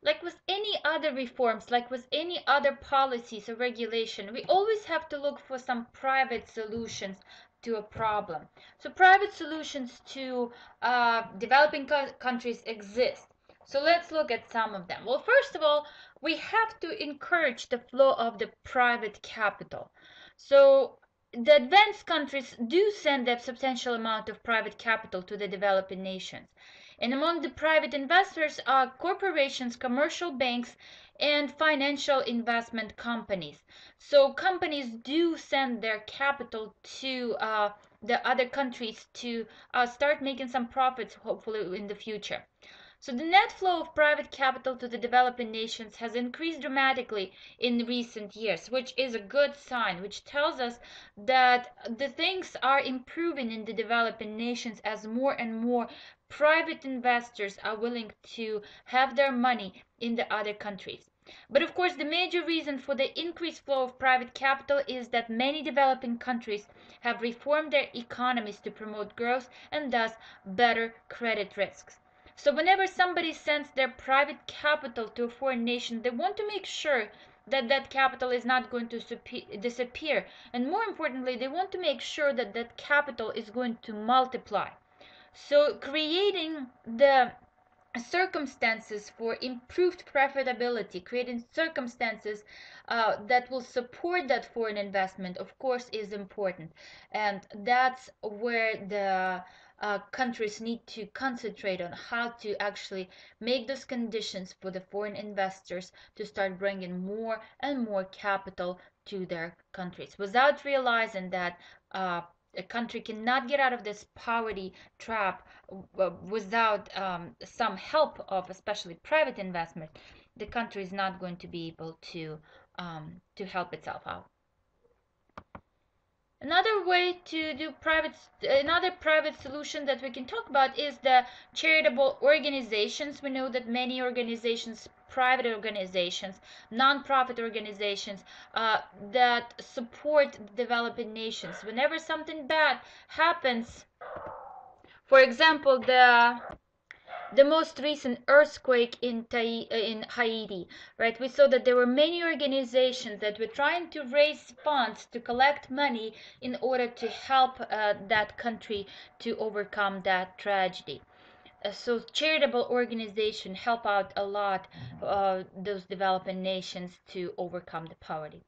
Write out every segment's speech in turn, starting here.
like with any other reforms, like with any other policies or regulation, we always have to look for some private solutions to a problem. So private solutions to developing countries exist. So let's look at some of them. Well, first of all, we have to encourage the flow of the private capital. So the advanced countries do send a substantial amount of private capital to the developing nations. And among the private investors are corporations, commercial banks, and financial investment companies. So companies do send their capital to the other countries to start making some profits, hopefully in the future. So the net flow of private capital to the developing nations has increased dramatically in recent years, which is a good sign, which tells us that the things are improving in the developing nations as more and more private investors are willing to have their money in the other countries. But of course, the major reason for the increased flow of private capital is that many developing countries have reformed their economies to promote growth and thus better credit risks. So whenever somebody sends their private capital to a foreign nation, they want to make sure that that capital is not going to disappear. And more importantly, they want to make sure that that capital is going to multiply. So creating the circumstances for improved profitability, creating circumstances that will support that foreign investment, of course, is important. And that's where the countries need to concentrate on how to actually make those conditions for the foreign investors to start bringing more and more capital to their countries without realizing that a country cannot get out of this poverty trap without some help of especially private investment. The country is not going to be able to help itself out. Another way to do another private solution that we can talk about is the charitable organizations. We know that many organizations, private organizations, non-profit organizations that support developing nations. Whenever something bad happens, for example, the most recent earthquake in Haiti, right? We saw that there were many organizations that were trying to raise funds to collect money in order to help that country to overcome that tragedy. So charitable organizations help out a lot those developing nations to overcome the poverty.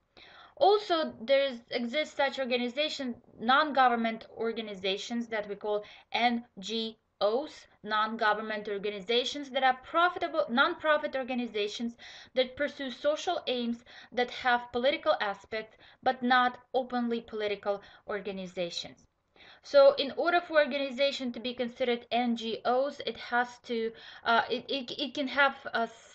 Also, there exist such organizations, non-government organizations that we call NGOs, non-government organizations that are profitable, non-profit organizations that pursue social aims that have political aspects but not openly political organizations. So in order for organization to be considered NGOs, it has to, it can have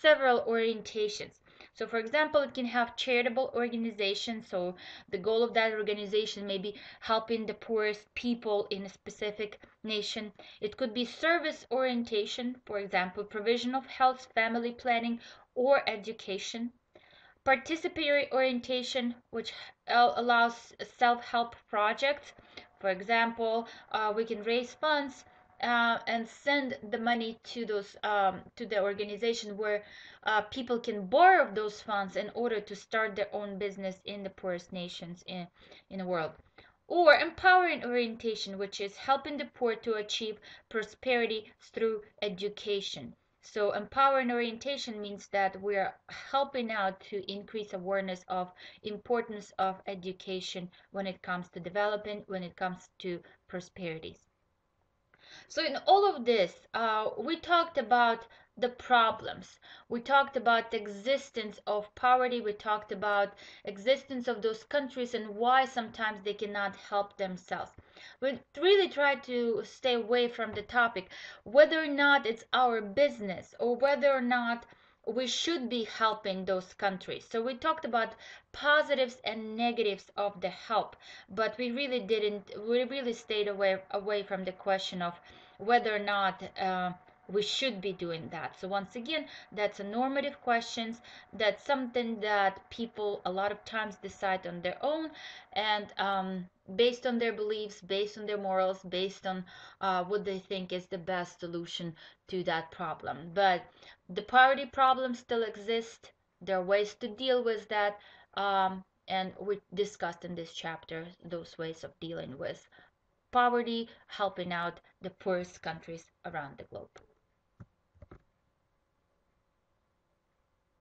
several orientations. So for example, it can have charitable organizations. So the goal of that organization may be helping the poorest people in a specific nation. It could be service orientation, for example, provision of health, family planning, or education. Participatory orientation, which allows self-help projects. For example, we can raise funds and send the money to those to the organization where people can borrow those funds in order to start their own business in the poorest nations in the world. Or empowering orientation, which is helping the poor to achieve prosperity through education. So empowering orientation means that we are helping out to increase awareness of importance of education when it comes to development, when it comes to prosperities. So in all of this, we talked about the problems. We talked about the existence of poverty. We talked about existence of those countries and why sometimes they cannot help themselves. We really try to stay away from the topic, whether or not it's our business or whether or not we should be helping those countries. So we talked about positives and negatives of the help, but we really stayed away from the question of whether or not we should be doing that. So once again, that's a normative questions. That's something that people a lot of times decide on their own, and based on their beliefs, based on their morals, based on what they think is the best solution to that problem. But the poverty problem still exists. There are ways to deal with that, and we discussed in this chapter those ways of dealing with poverty, helping out the poorest countries around the globe.